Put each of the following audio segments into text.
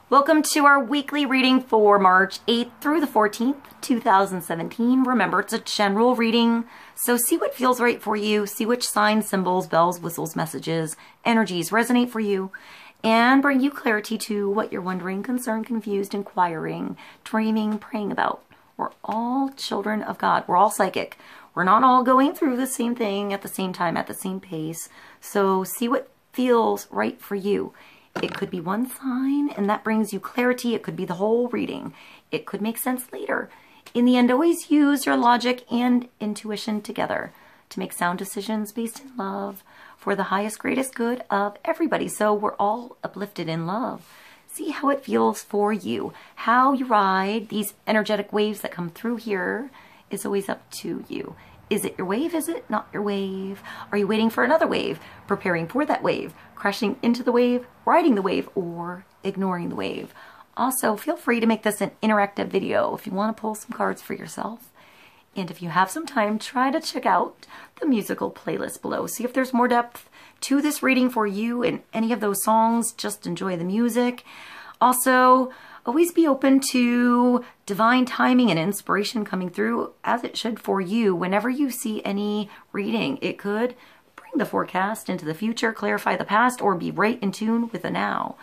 Welcome to our weekly reading for March 8th through the 14th, 2017. Remember, it's a general reading, so see what feels right for you. See which signs, symbols, bells, whistles, messages, energies resonate for you and bring you clarity to what you're wondering, concerned, confused, inquiring, dreaming, praying about. We're all children of God. We're all psychic. We're not all going through the same thing at the same time, at the same pace. So see what feels right for you. It could be one sign, and that brings you clarity. It could be the whole reading. It could make sense later. In the end, always use your logic and intuition together to make sound decisions based in love for the highest, greatest good of everybody. So we're all uplifted in love. See how it feels for you. How you ride these energetic waves that come through here is always up to you. Is it your wave? Is it not your wave? Are you waiting for another wave, preparing for that wave, crashing into the wave, riding the wave, or ignoring the wave? Also, feel free to make this an interactive video if you want to pull some cards for yourself. And if you have some time, try to check out the musical playlist below. See if there's more depth to this reading for you in any of those songs. Just enjoy the music. Also, always be open to divine timing and inspiration coming through as it should for you. Whenever you see any reading, it could bring the forecast into the future, clarify the past, or be right in tune with the now.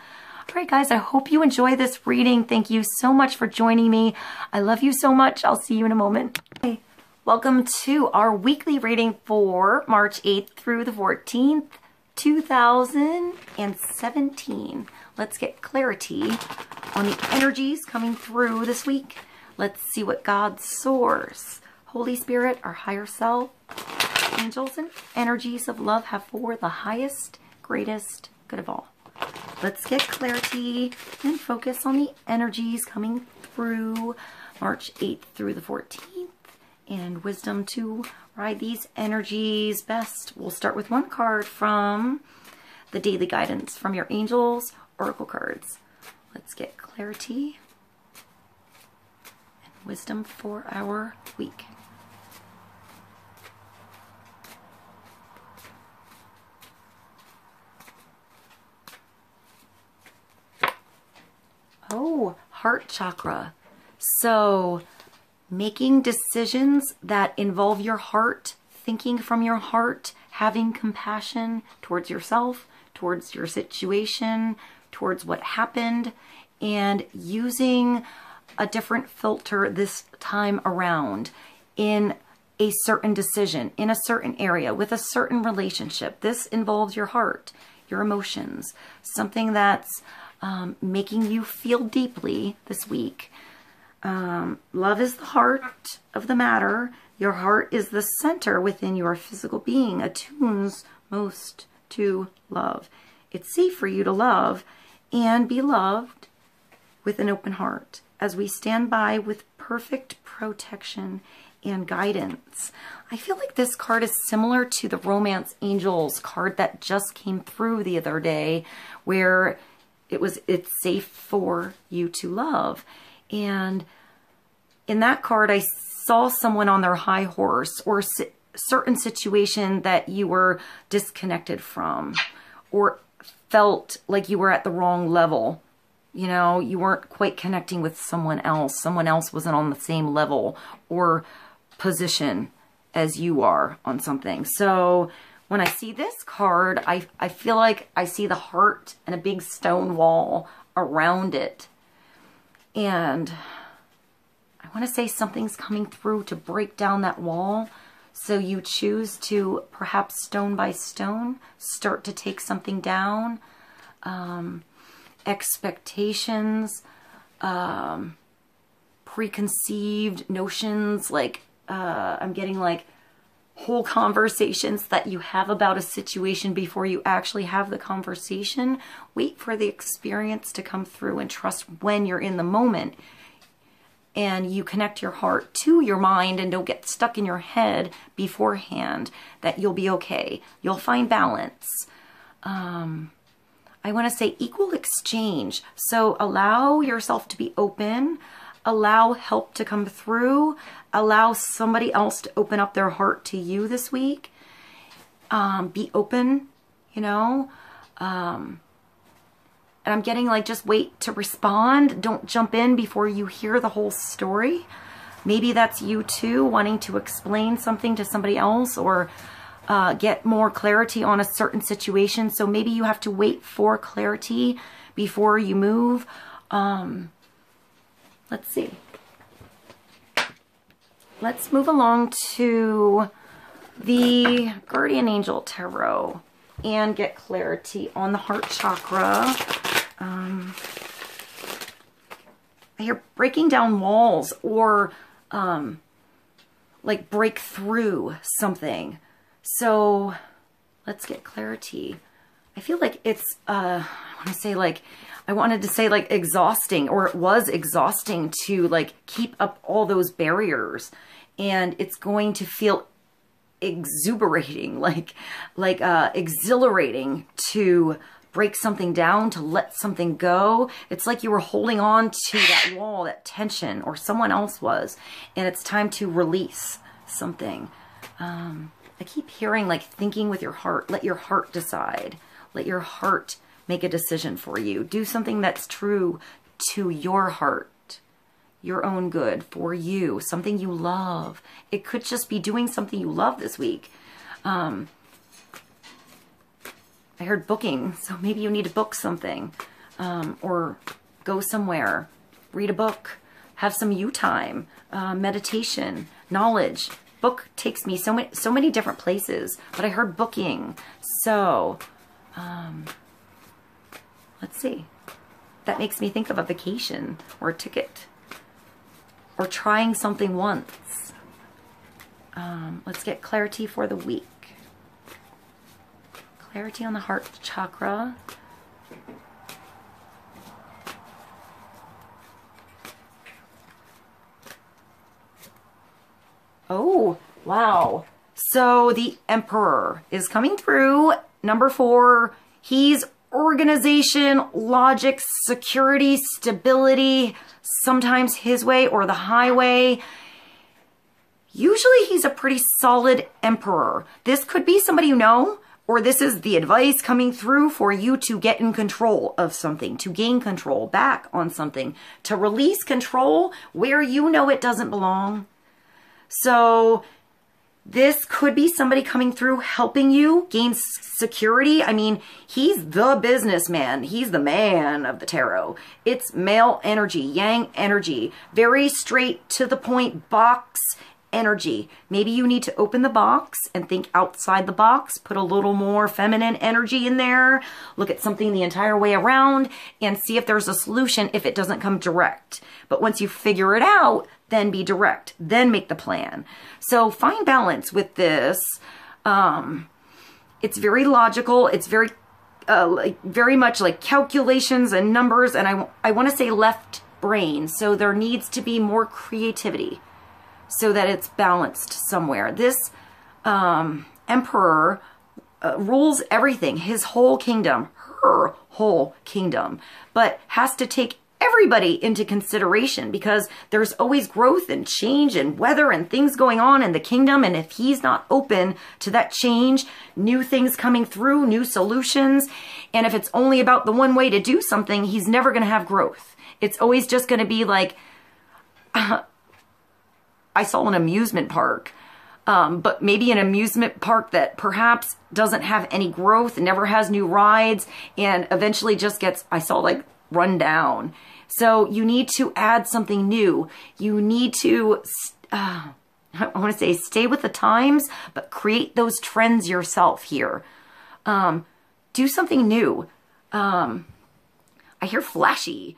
All right, guys, I hope you enjoy this reading. Thank you so much for joining me. I love you so much. I'll see you in a moment. Hey, welcome to our weekly reading for March 8th through the 14th, 2017. Let's get clarity on the energies coming through this week. Let's see what God's source, Holy Spirit, our higher self, angels, and energies of love have for the highest, greatest good of all. Let's get clarity and focus on the energies coming through March 8th through the 14th and wisdom to ride these energies best. We'll start with one card from the daily guidance from your angels oracle cards. Let's get clarity and wisdom for our week. Oh, heart chakra. So, making decisions that involve your heart, thinking from your heart, having compassion towards yourself, towards your situation, towards what happened, and using a different filter this time around in a certain decision, in a certain area, with a certain relationship. This involves your heart, your emotions, something that's making you feel deeply this week. Love is the heart of the matter. Your heart is the center within your physical being, attunes most to love. It's safe for you to love and be loved with an open heart as we stand by with perfect protection and guidance. I feel like this card is similar to the Romance Angels card that just came through the other day, where it's safe for you to love. And in that card, I saw someone on their high horse, or certain situation that you were disconnected from, or felt like you were at the wrong level. You know, you weren't quite connecting with someone else. Someone else wasn't on the same level or position as you are on something. So when I see this card, I feel like I see the heart and a big stone wall around it. And I want to say something's coming through to break down that wall. So you choose to, perhaps stone by stone, start to take something down. Expectations, preconceived notions, like I'm getting like whole conversations that you have about a situation before you actually have the conversation. Wait for the experience to come through and trust when you're in the moment. And you connect your heart to your mind and don't get stuck in your head beforehand, that you'll be okay. You'll find balance. I want to say equal exchange. So allow yourself to be open. Allow help to come through. Allow somebody else to open up their heart to you this week. Be open, you know. And I'm getting like, just wait to respond. Don't jump in before you hear the whole story. Maybe that's you too, wanting to explain something to somebody else or get more clarity on a certain situation. So maybe you have to wait for clarity before you move. Let's see. Let's move along to the Guardian Angel Tarot and get clarity on the heart chakra. I hear breaking down walls or like break through something. So let's get clarity. I feel like it's, I wanted to say like exhausting, or it was exhausting to like keep up all those barriers. And it's going to feel exuberating, like exhilarating to break something down, to let something go. It's like you were holding on to that wall, that tension, or someone else was, and it's time to release something. I keep hearing like thinking with your heart. Let your heart decide. Let your heart make a decision for you. Do something that's true to your heart. Your own good, for you, something you love. It could just be doing something you love this week. I heard booking, so maybe you need to book something, or go somewhere, read a book, have some you time, meditation, knowledge. Book takes me so many different places, but I heard booking. So let's see. That makes me think of a vacation or a ticket. Or trying something once. Let's get clarity for the week. Clarity on the heart chakra. Oh, wow. So the Emperor is coming through. Number 4, he's organization, logic, security, stability, sometimes his way or the highway. Usually he's a pretty solid emperor. This could be somebody you know, or this is the advice coming through for you to get in control of something, to gain control back on something, to release control where you know it doesn't belong. So this could be somebody coming through helping you gain security. I mean, he's the businessman. He's the man of the tarot. It's male energy, yang energy, very straight to the point box energy. Maybe you need to open the box and think outside the box, put a little more feminine energy in there, look at something the entire way around and see if there's a solution if it doesn't come direct. But once you figure it out, then be direct, then make the plan. So find balance with this. It's very logical. It's very, very much like calculations and numbers. And I want to say left brain. So there needs to be more creativity so that it's balanced somewhere. This Emperor rules everything, his whole kingdom, her whole kingdom, but has to take everybody into consideration because there's always growth and change and weather and things going on in the kingdom. And if he's not open to that change, new things coming through, new solutions, and if it's only about the one way to do something, he's never going to have growth. It's always just going to be like, I saw an amusement park, but maybe an amusement park that perhaps doesn't have any growth, never has new rides, and eventually just gets, I saw like run down. So you need to add something new. You need to, I want to say stay with the times, but create those trends yourself here. Do something new. I hear flashy.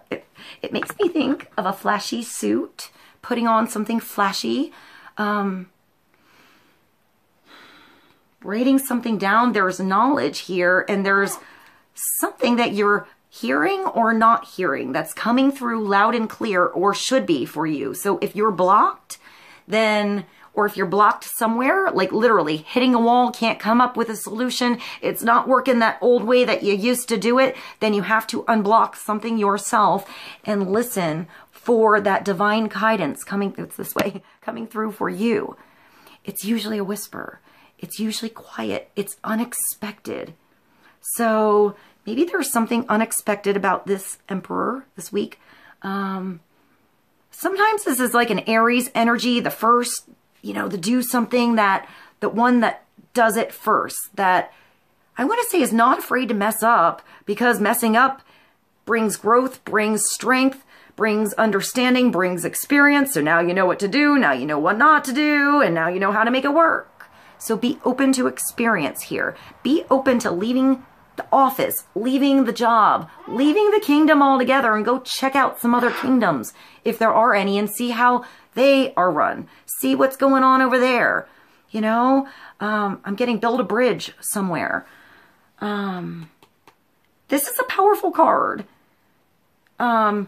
It makes me think of a flashy suit, putting on something flashy, writing something down. There's knowledge here, and there's something that you're hearing or not hearing that's coming through loud and clear, or should be for you. So if you're blocked, then, or if you're blocked somewhere, like literally hitting a wall, can't come up with a solution, it's not working that old way that you used to do it, then you have to unblock something yourself and listen for that divine guidance coming, it's this way, coming through for you. It's usually a whisper. It's usually quiet. It's unexpected. So maybe there's something unexpected about this Emperor this week. Sometimes this is like an Aries energy, the first, you know, to do something that, the one that does it first, that I want to say is not afraid to mess up, because messing up brings growth, brings strength, brings understanding, brings experience. So now you know what to do, now you know what not to do, and now you know how to make it work. So be open to experience here. Be open to leaving the office, leaving the job, leaving the kingdom altogether, and go check out some other kingdoms, if there are any, and see how they are run. See what's going on over there. You know, I'm getting build a bridge somewhere. This is a powerful card. I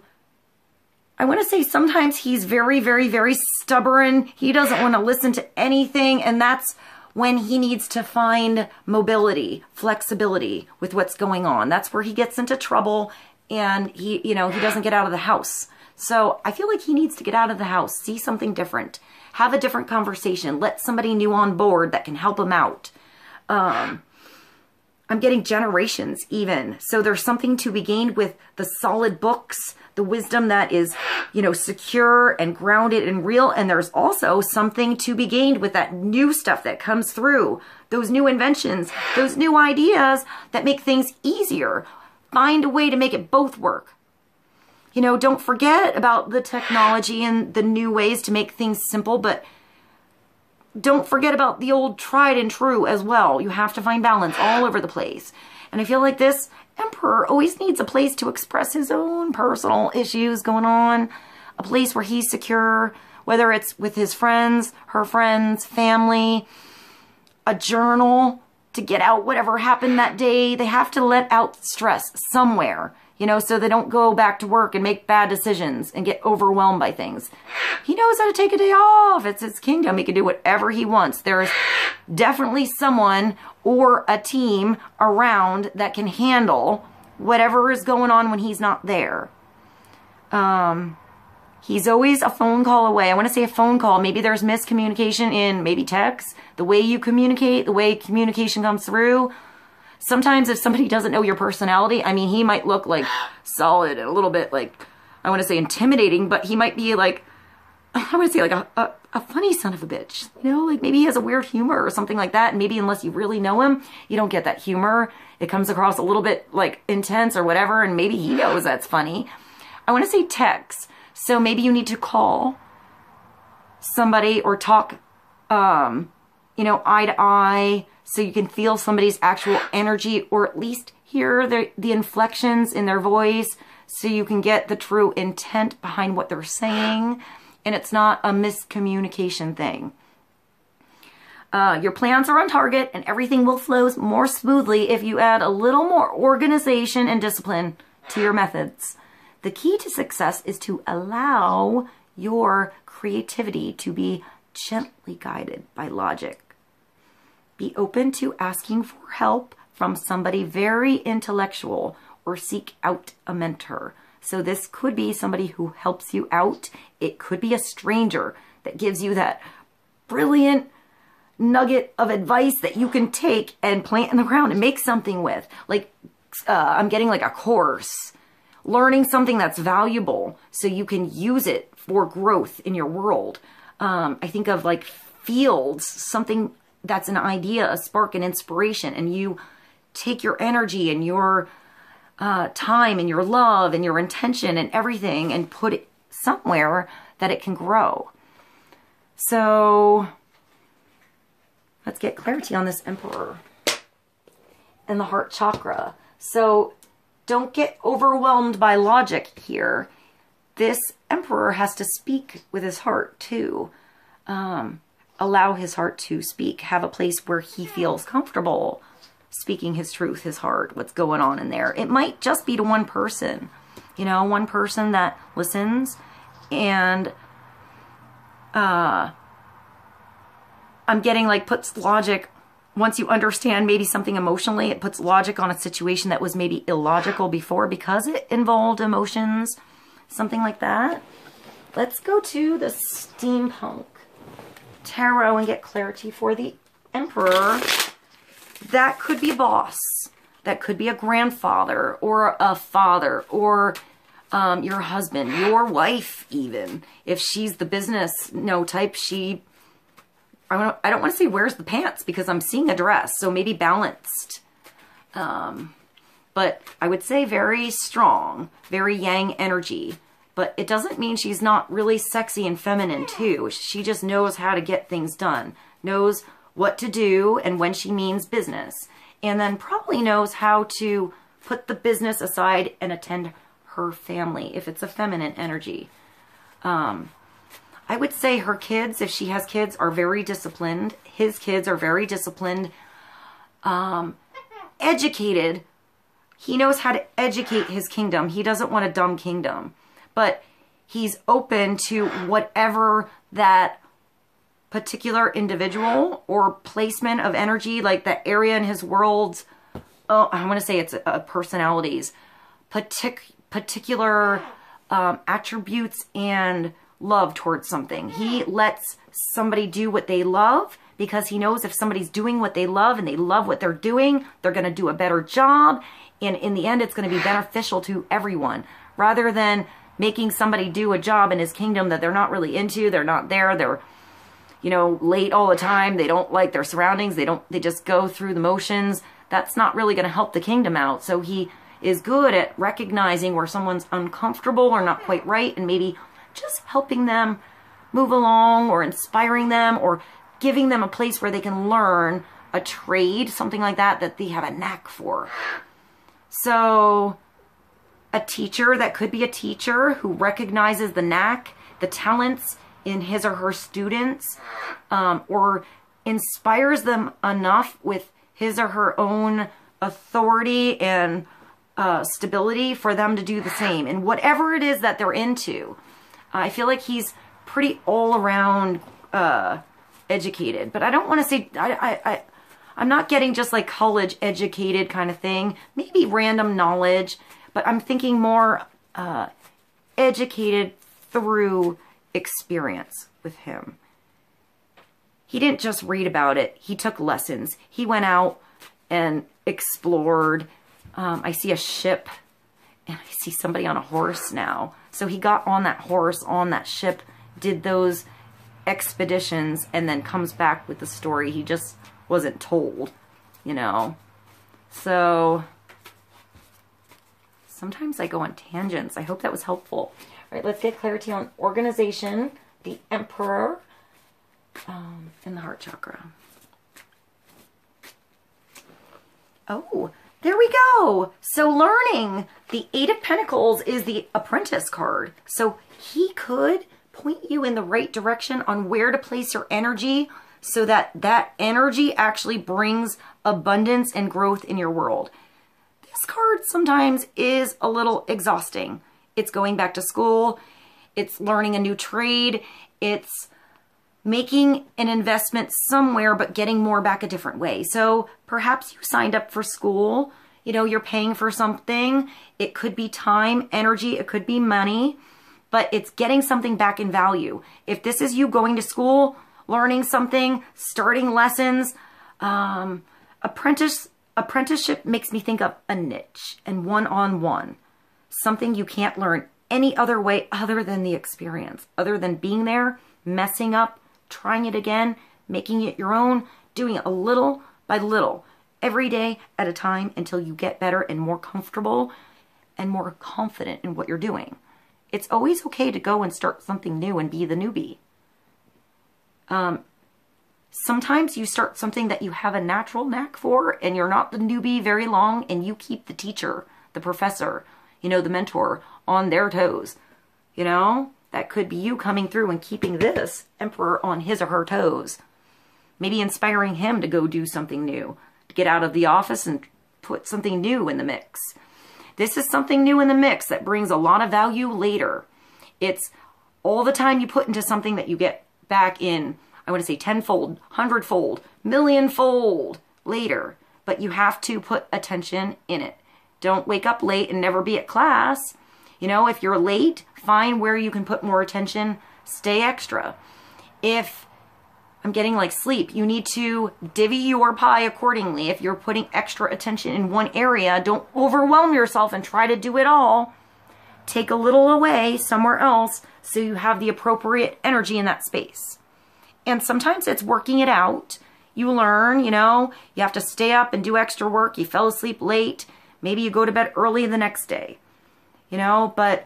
want to say sometimes he's very, very, very stubborn. He doesn't want to listen to anything. And that's when he needs to find mobility, flexibility with what's going on. That's where he gets into trouble, and he, you know, he doesn't get out of the house. So I feel like he needs to get out of the house, see something different, have a different conversation, let somebody new on board that can help him out. I'm getting generations even. So there's something to be gained with the solid books, the wisdom that is, you know, secure and grounded and real. And there's also something to be gained with that new stuff that comes through, those new inventions, those new ideas that make things easier. Find a way to make it both work. You know, don't forget about the technology and the new ways to make things simple, but don't forget about the old tried and true as well. You have to find balance all over the place. And I feel like this Emperor always needs a place to express his own personal issues going on, a place where he's secure, whether it's with his friends, her friends, family, a journal to get out whatever happened that day. They have to let out stress somewhere, you know, so they don't go back to work and make bad decisions and get overwhelmed by things. He knows how to take a day off. It's his kingdom. He can do whatever he wants. There is definitely someone or a team around that can handle whatever is going on when he's not there. He's always a phone call away. I want to say a phone call. Maybe there's miscommunication in maybe text, the way you communicate, the way communication comes through. Sometimes if somebody doesn't know your personality, I mean, he might look like solid and a little bit like, I want to say intimidating, but he might be like, I want to say like a funny son of a bitch, you know, like maybe he has a weird humor or something like that. And maybe unless you really know him, you don't get that humor. It comes across a little bit like intense or whatever. And maybe he knows that's funny. I want to say text. So maybe you need to call somebody or talk, you know, eye to eye, so you can feel somebody's actual energy, or at least hear the inflections in their voice, so you can get the true intent behind what they're saying, and it's not a miscommunication thing. Your plans are on target, and everything will flow more smoothly if you add a little more organization and discipline to your methods. The key to success is to allow your creativity to be gently guided by logic. Be open to asking for help from somebody very intellectual, or seek out a mentor. So this could be somebody who helps you out. It could be a stranger that gives you that brilliant nugget of advice that you can take and plant in the ground and make something with. Like, I'm getting like a course, learning something that's valuable so you can use it for growth in your world. I think of like fields, something that's an idea, a spark, an inspiration, and you take your energy and your time and your love and your intention and everything and put it somewhere that it can grow. So let's get clarity on this Emperor and the heart chakra. So don't get overwhelmed by logic here. This Emperor has to speak with his heart too. Allow his heart to speak. Have a place where he feels comfortable speaking his truth, his heart, what's going on in there. It might just be to one person, you know, one person that listens. And I'm getting like puts logic, once you understand maybe something emotionally, it puts logic on a situation that was maybe illogical before because it involved emotions, something like that. Let's go to the Steampunk Tarot and get clarity for the Emperor. That could be boss. that could be a grandfather or a father or your husband, your wife even. If she's the business type, I don't want to say wears the pants because I'm seeing a dress, so maybe balanced. But I would say very strong, very yang energy. But it doesn't mean she's not really sexy and feminine too. She just knows how to get things done, knows what to do and when she means business, and then probably knows how to put the business aside and attend her family if it's a feminine energy. I would say her kids, if she has kids, are very disciplined. His kids are very disciplined, educated. He knows how to educate his kingdom. He doesn't want a dumb kingdom. But he's open to whatever that particular individual or placement of energy, like that area in his world, I want to say it's personalities, particular attributes and love towards something. He lets somebody do what they love because he knows if somebody's doing what they love and they love what they're doing, they're going to do a better job. And in the end, it's going to be beneficial to everyone rather than making somebody do a job in his kingdom that they're not really into. They're not there. They're, late all the time. They don't like their surroundings. They just go through the motions. That's not really going to help the kingdom out. So he is good at recognizing where someone's uncomfortable or not quite right and maybe just helping them move along or inspiring them or giving them a place where they can learn a trade, something like that, that they have a knack for. So a teacher, that could be a teacher who recognizes the knack, the talents in his or her students, or inspires them enough with his or her own authority and stability for them to do the same in whatever it is that they're into. I feel like he's pretty all around educated, but I don't want to say, I'm not getting just like college educated kind of thing, maybe random knowledge, but I'm thinking more educated through experience with him. He didn't just read about it. He took lessons. He went out and explored. I see a ship and I see somebody on a horse now. So he got on that horse, on that ship, did those expeditions, and then comes back with the story he just wasn't told, So sometimes I go on tangents. I hope that was helpful. All right, let's get clarity on organization, the Emperor, and the heart chakra. Oh, there we go. So learning, the Eight of Pentacles is the Apprentice card. So he could point you in the right direction on where to place your energy so that that energy actually brings abundance and growth in your world. This card sometimes is a little exhausting. It's going back to school. It's learning a new trade. It's making an investment somewhere, but getting more back a different way. So perhaps you signed up for school, you're paying for something. It could be time, energy, it could be money, but it's getting something back in value. If this is you going to school, learning something, starting lessons, apprenticeship makes me think of a niche and one-on-one, something you can't learn any other way other than the experience, other than being there, messing up, trying it again, making it your own, doing it a little by little, every day at a time until you get better and more comfortable and more confident in what you're doing. It's always okay to go and start something new and be the newbie. Sometimes you start something that you have a natural knack for and you're not the newbie very long and you keep the teacher, the professor, the mentor on their toes. That could be you coming through and keeping this Emperor on his or her toes. Maybe inspiring him to go do something new, to get out of the office and put something new in the mix. This is something new in the mix that brings a lot of value later. It's all the time you put into something that you get back in, I want to say tenfold, hundredfold, millionfold later. But you have to put attention in it. Don't wake up late and never be at class. If you're late, find where you can put more attention, stay extra. I'm getting like sleep. You need to divvy your pie accordingly. If you're putting extra attention in one area, don't overwhelm yourself and try to do it all. Take a little away somewhere else so you have the appropriate energy in that space. And sometimes it's working it out. You learn, you know, you have to stay up and do extra work. You fell asleep late. Maybe you go to bed early the next day, you know, but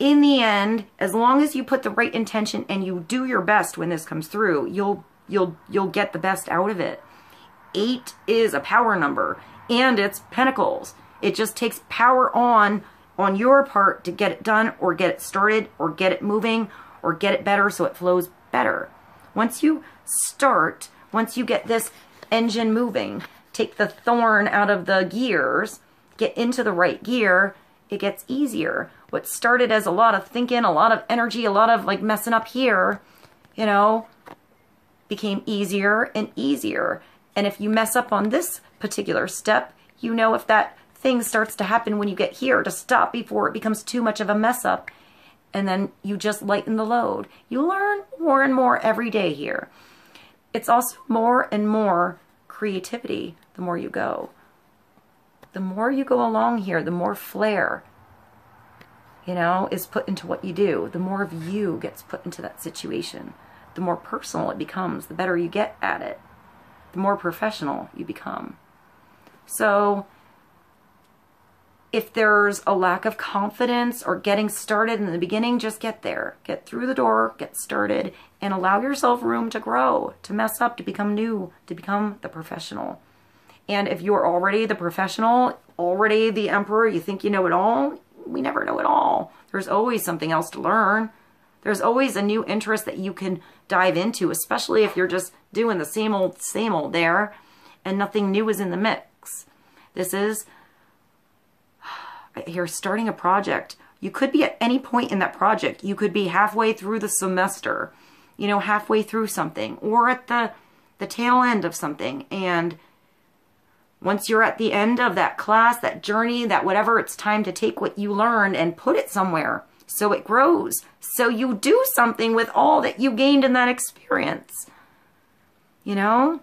in the end, as long as you put the right intention and you do your best when this comes through, you'll get the best out of it. 8 is a power number and it's pentacles. It just takes power on your part to get it done or get it started or get it moving or get it better so it flows better. Once you start, once you get this engine moving, take the thorn out of the gears, get into the right gear, it gets easier. What started as a lot of thinking, a lot of energy, a lot of like messing up here, you know, became easier and easier. And if you mess up on this particular step, you know if that thing starts to happen when you get here to stop before it becomes too much of a mess up. And then you just lighten the load. You learn more and more every day here. It's also more and more creativity the more you go. The more you go along here, the more flair, you know, is put into what you do. The more of you gets put into that situation. The more personal it becomes, the better you get at it. The more professional you become. So if there's a lack of confidence or getting started in the beginning, just get there. Get through the door, get started, and allow yourself room to grow, to mess up, to become new, to become the professional. And if you're already the professional, already the emperor, you think you know it all, we never know it all. There's always something else to learn. There's always a new interest that you can dive into, especially if you're just doing the same old there and nothing new is in the mix. This is, you're starting a project. You could be at any point in that project. You could be halfway through the semester, you know, halfway through something, or at the tail end of something. And once you're at the end of that class, that journey, that whatever, it's time to take what you learned and put it somewhere so it grows. So you do something with all that you gained in that experience. You know,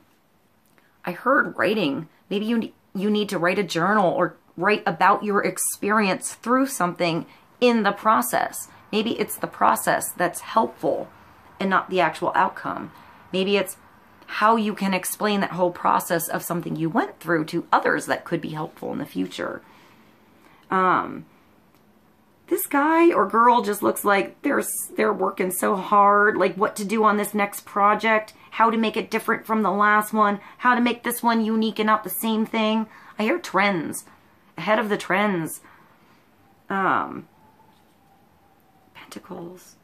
I heard writing. Maybe you need to write a journal or write about your experience through something in the process. Maybe it's the process that's helpful and not the actual outcome. Maybe it's how you can explain that whole process of something you went through to others that could be helpful in the future. This guy or girl just looks like they're working so hard, like what to do on this next project, how to make it different from the last one, how to make this one unique and not the same thing. I hear trends, ahead of the trends. Pentacles.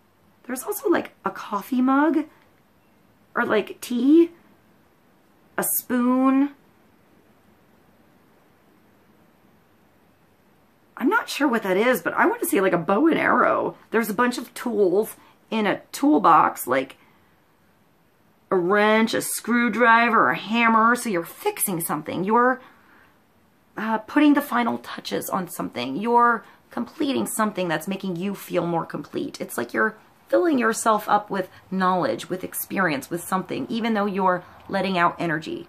There's also like a coffee mug or like tea, a spoon. I'm not sure what that is, but I want to say like a bow and arrow. There's a bunch of tools in a toolbox, like a wrench, a screwdriver, a hammer. So you're fixing something. You're putting the final touches on something. You're completing something that's making you feel more complete. It's like you're filling yourself up with knowledge, with experience, with something, even though you're letting out energy.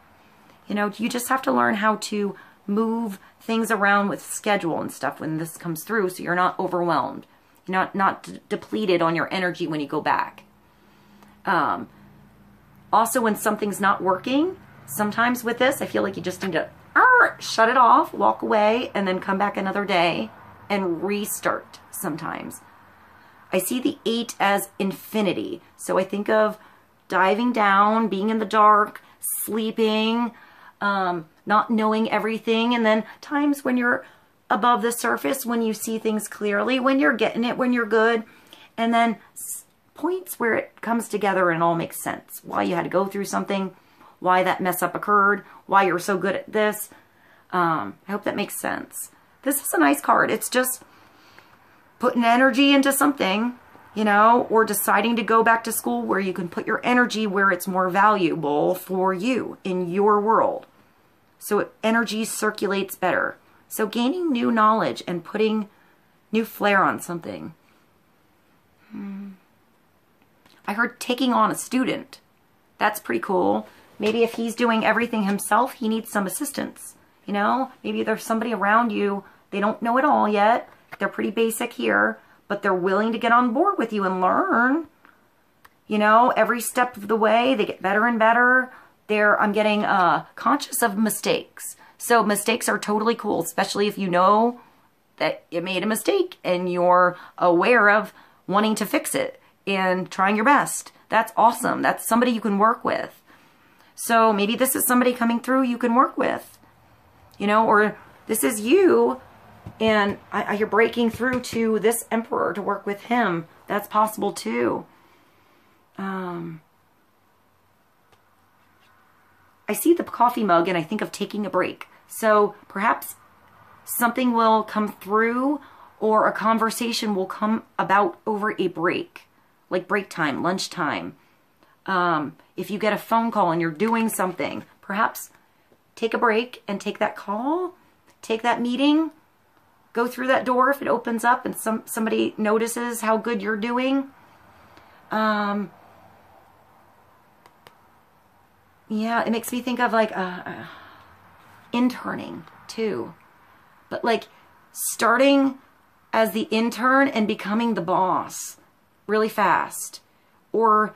You know, you just have to learn how to move things around with schedule and stuff when this comes through so you're not overwhelmed. You're not depleted on your energy when you go back. Also, when something's not working, sometimes with this, I feel like you just need to shut it off, walk away, and then come back another day and restart sometimes. I see the 8 as infinity. So I think of diving down, being in the dark, sleeping, not knowing everything, and then times when you're above the surface, when you see things clearly, when you're getting it, when you're good, and then points where it comes together and all makes sense. Why you had to go through something, why that mess up occurred, why you're so good at this. I hope that makes sense. This is a nice card. It's just putting energy into something, you know, or deciding to go back to school where you can put your energy where it's more valuable for you in your world. So energy circulates better. So gaining new knowledge and putting new flair on something. I heard taking on a student. That's pretty cool. Maybe if he's doing everything himself, he needs some assistance. You know, maybe there's somebody around you. They don't know it all yet. They're pretty basic here, but they're willing to get on board with you and learn. You know, every step of the way, they get better and better. I'm getting conscious of mistakes. So mistakes are totally cool, especially if you know that you made a mistake and you're aware of wanting to fix it and trying your best. That's awesome. That's somebody you can work with. So maybe this is somebody coming through you can work with, you know, or this is you and you're breaking through to this emperor to work with him. That's possible too. I see the coffee mug and I think of taking a break. So perhaps something will come through or a conversation will come about over a break, like break time, lunch time. If you get a phone call and you're doing something, perhaps take a break and take that call, take that meeting, go through that door if it opens up and somebody notices how good you're doing. Yeah, it makes me think of like interning too. But like starting as the intern and becoming the boss really fast. Or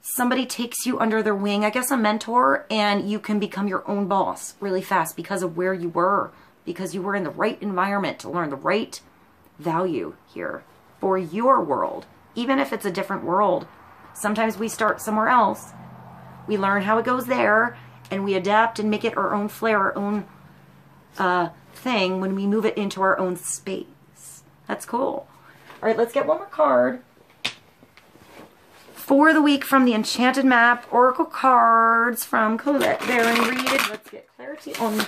somebody takes you under their wing, I guess a mentor, and you can become your own boss really fast because of where you were. Because you were in the right environment to learn the right value here for your world. Even if it's a different world. Sometimes we start somewhere else. We learn how it goes there, and we adapt and make it our own flair, our own thing when we move it into our own space. That's cool. All right, let's get one more card. For the week from the Enchanted Map, Oracle cards from Colette Baron Reed. Let's get clarity on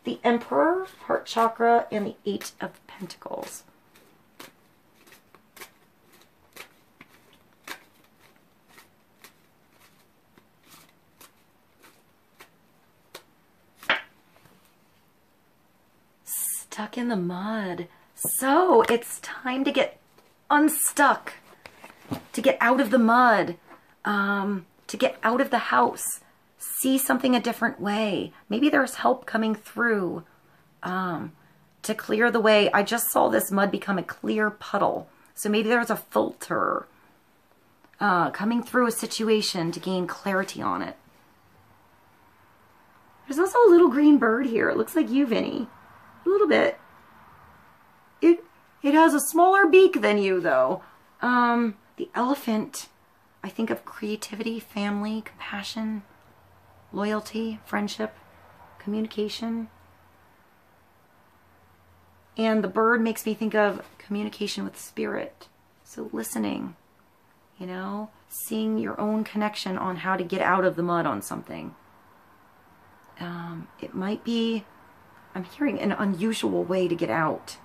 the Emperor, Heart Chakra, and the Eight of Pentacles. Stuck in the mud. So it's time to get unstuck, to get out of the mud, to get out of the house, see something a different way. Maybe there's help coming through to clear the way. I just saw this mud become a clear puddle. So maybe there's a filter coming through a situation to gain clarity on it. There's also a little green bird here. It looks like you, Vinny. A little bit. It has a smaller beak than you, though. The elephant, I think of creativity, family, compassion, loyalty, friendship, communication. And the bird makes me think of communication with spirit. So listening, you know, seeing your own connection on how to get out of the mud on something. It might be, I'm hearing an unusual way to get out.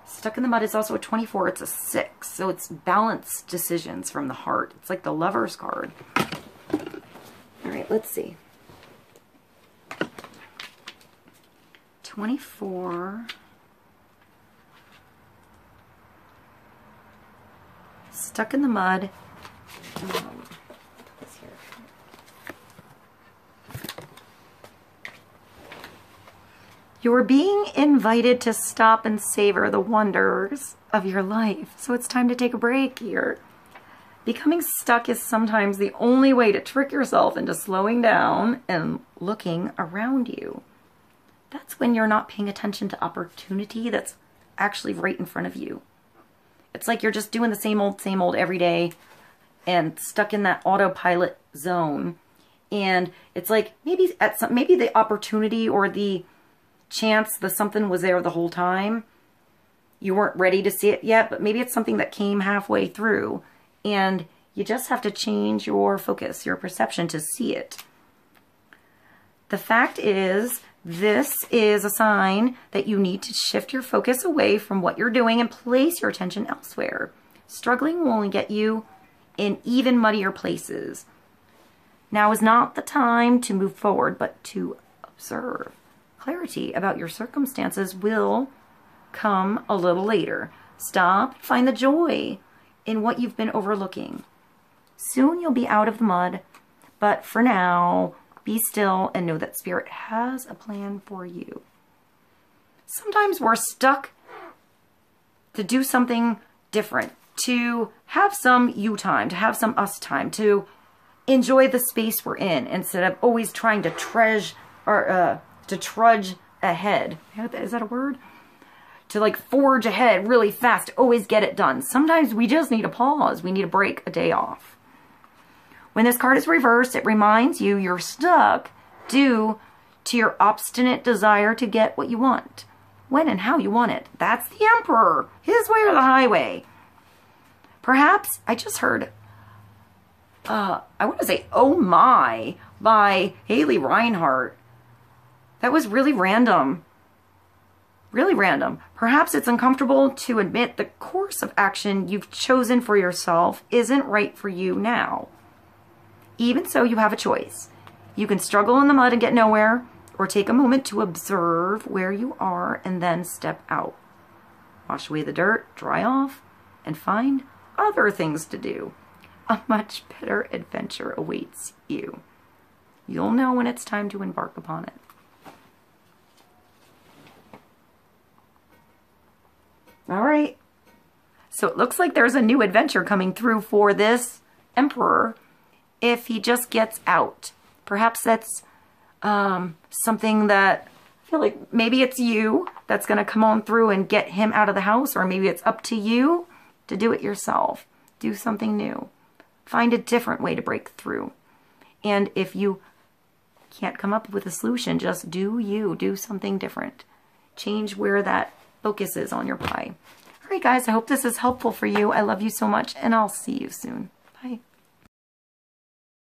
Stuck in the mud is also a 24. It's a 6. So it's balanced decisions from the heart. It's like the Lover's card. All right, let's see. 24. Stuck in the mud. You're being invited to stop and savor the wonders of your life. So it's time to take a break here. Becoming stuck is sometimes the only way to trick yourself into slowing down and looking around you. That's when you're not paying attention to opportunity that's actually right in front of you. It's like you're just doing the same old every day and stuck in that autopilot zone. And it's like maybe the opportunity or the chance that something was there the whole time. You weren't ready to see it yet, but maybe it's something that came halfway through and you just have to change your focus, your perception to see it. The fact is, this is a sign that you need to shift your focus away from what you're doing and place your attention elsewhere. Struggling will only get you in even muddier places. Now is not the time to move forward, but to observe. Clarity about your circumstances will come a little later. Stop, find the joy in what you've been overlooking. Soon you'll be out of the mud, But for now, be still and know that Spirit has a plan for you. Sometimes we're stuck to do something different, to have some you time, to have some us time, to enjoy the space we're in instead of always trying to trudge ahead. Is that a word? To like forge ahead really fast, always get it done. Sometimes we just need a pause. We need a break, a day off. When this card is reversed, it reminds you you're stuck due to your obstinate desire to get what you want. When and how you want it. That's the Emperor. His way or the highway. Perhaps, I just heard, I want to say, Oh My, by Haley Reinhart. That was really random. Really random. Perhaps it's uncomfortable to admit the course of action you've chosen for yourself isn't right for you now. Even so, you have a choice. You can struggle in the mud and get nowhere, or take a moment to observe where you are and then step out. Wash away the dirt, dry off, and find other things to do. A much better adventure awaits you. You'll know when it's time to embark upon it. All right. So it looks like there's a new adventure coming through for this Emperor if he just gets out. Perhaps that's something that I feel like maybe it's you that's going to come on through and get him out of the house, or maybe it's up to you to do it yourself. Do something new. Find a different way to break through. And if you can't come up with a solution, just do you. Do something different. Change where that focus is on your pie. All right, guys, I hope this is helpful for you. I love you so much, and I'll see you soon.